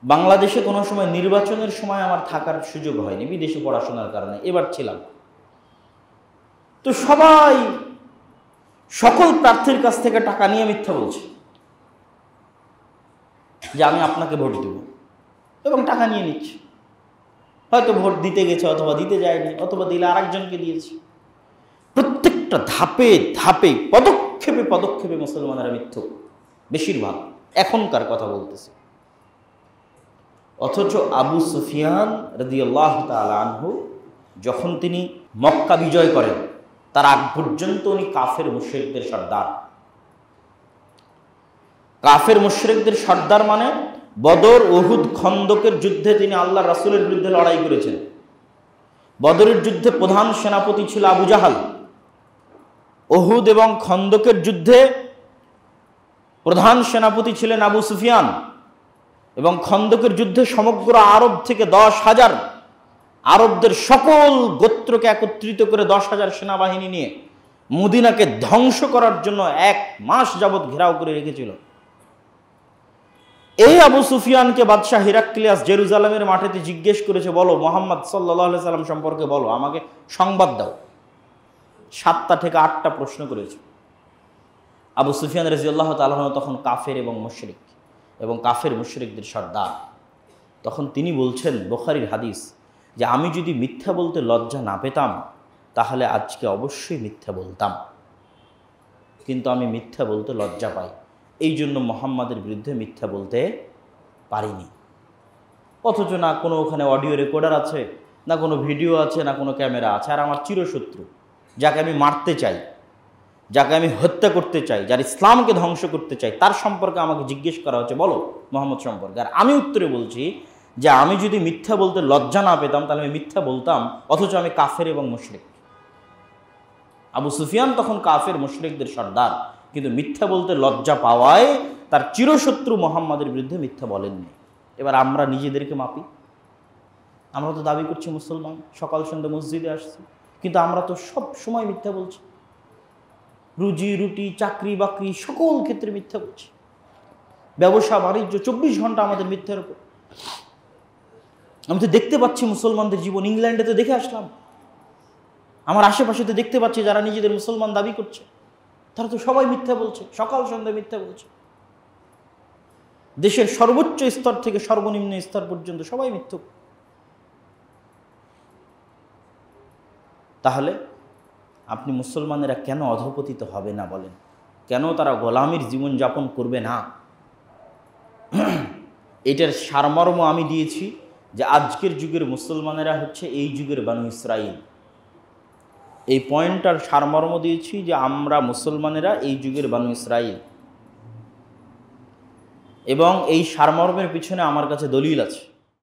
বাংলাদেশে কোনো সময় নির্বাচনের সময় আমার থাকার সুযোগ হয়নি, বিদেশে পড়াশোনার কারণে, এবার ছিলাম। তো সবাই সকল প্রার্থীর কাছ থেকে টাকা নিয়ে মিথ্যা বলছে যে আমি আপনাকে ভোট দেব, এবং টাকা নিয়ে নিচ্ছে। হয়তো ভোট দিতে গেছে, অথবা দিতে যায়নি, অথবা দিলে আরেকজনকে দিয়েছে। প্রত্যেকটা ধাপে ধাপে পদক্ষেপে পদক্ষেপে মুসলমানেরা মিথ্যুক, বেশিরভাগ, এখনকার কথা বলতেছে। অথচ আবু সুফিয়ান রাদিয়াল্লাহু তাআলা আনহু যখন তিনি মক্কা বিজয় করেন, তার আগ পর্যন্ত উনি কাফের মুশরিকদের সর্দার। কাফের মুশরিকদের সর্দার মানে বদর, উহুদ, খন্দকের যুদ্ধে তিনি আল্লাহর রাসূলের বিরুদ্ধে লড়াই করেছেন। বদরের যুদ্ধে প্রধান সেনাপতি ছিল আবু জাহাল। উহুদ এবং খন্দকের যুদ্ধে প্রধান সেনাপতি ছিলেন আবু সুফিয়ান। এবং খন্দকের যুদ্ধে সমগ্র আরব থেকে 10,000 আরবদের সকল গোত্রকে একত্রিত করে 10,000 সেনাবাহিনী নিয়ে মদিনাকে ধ্বংস করার জন্য 1 মাস যাবৎ ঘেরাও করে রেখেছিল। এই আবু সুফিয়ানকে বাদশাহ হিরাক্লিয়াস জেরুজালেমের মাঠেতে জিজ্ঞেস করেছে, বলো মুহাম্মদ সাল্লাল্লাহু আলাইহি সাল্লাম সম্পর্কে বলো, আমাকে সংবাদ দাও। 7টা থেকে 8টা প্রশ্ন করেছে। আবু সুফিয়ান রাদিয়াল্লাহু তাআলা তখন কাফের এবং মুশরিক, এবং কাফের মুশরিকদের সর্দার। তখন তিনি বলছেন, বুখারীর হাদিস, যে আমি যদি মিথ্যা বলতে লজ্জা না পেতাম তাহলে আজকে অবশ্যই মিথ্যা বলতাম, কিন্তু আমি মিথ্যা বলতে লজ্জা পাই, এই জন্য মুহাম্মাদের বিরুদ্ধে মিথ্যা বলতে পারিনি। অথচ না কোনো ওখানে অডিও রেকর্ডার আছে, না কোনো ভিডিও আছে, না কোনো ক্যামেরা আছে। আর আমার চিরশত্রু, যাকে আমি মারতে চাই, যাকে আমি হত্যা করতে চাই, যার ইসলামকে ধ্বংস করতে চাই, তার সম্পর্কে আমাকে জিজ্ঞেস করা হচ্ছে, বলো মুহাম্মদ সম্পর্কে। আর আমি উত্তরে বলছি যে আমি যদি মিথ্যা বলতে লজ্জা না পেতাম তাহলে আমি মিথ্যা বলতাম, অথচ আমি কাফের এবং মুশরিক। আবু সুফিয়ান তখন কাফের মুশরিকদের সর্দার, কিন্তু মিথ্যা বলতে লজ্জা পাওয়ায় তার চিরশত্রু মুহাম্মাদের বিরুদ্ধে মিথ্যা বলেননি। এবার আমরা নিজেদেরকে মাপি। আমরা তো দাবি করছি মুসলমান, সকাল সন্ধ্যা মসজিদে আসছি, কিন্তু আমরা তো সব সময় মিথ্যা বলছি। রুজি রুটি, চাকরি বাকরি, সকল ক্ষেত্রে মিথ্যা বলছি। ব্যবসা বাণিজ্য 24 ঘন্টা আমাদের মিথ্যার উপর। আমি তো দেখতে পাচ্ছি মুসলমানদের জীবন, ইংল্যান্ডে তো দেখে আসলাম, আমার আশেপাশে তো দেখতে পাচ্ছি যারা নিজেদের মুসলমান দাবি করছে, তারা তো সবাই মিথ্যা বলছে, সকাল সন্ধ্যা মিথ্যা বলছে। দেশের সর্বোচ্চ স্তর থেকে সর্বনিম্ন স্তর পর্যন্ত সবাই মিথ্যুক। তাহলে আপনি মুসলমানেরা কেন অধঃপতিত হবে না বলেন? কেন তারা গোলামির জীবন যাপন করবে না? এটার সারমর্ম আমি দিয়েছি যে আজকের যুগের মুসলমানেরা হচ্ছে এই যুগের বানু ইসরাইল। এই পয়েন্টটার সারমর্ম দিয়েছি যে আমরা মুসলমানেরা এই যুগের বানু ইসরাইল, এবং এই সারমর্মের পিছনে আমার কাছে দলিল আছে।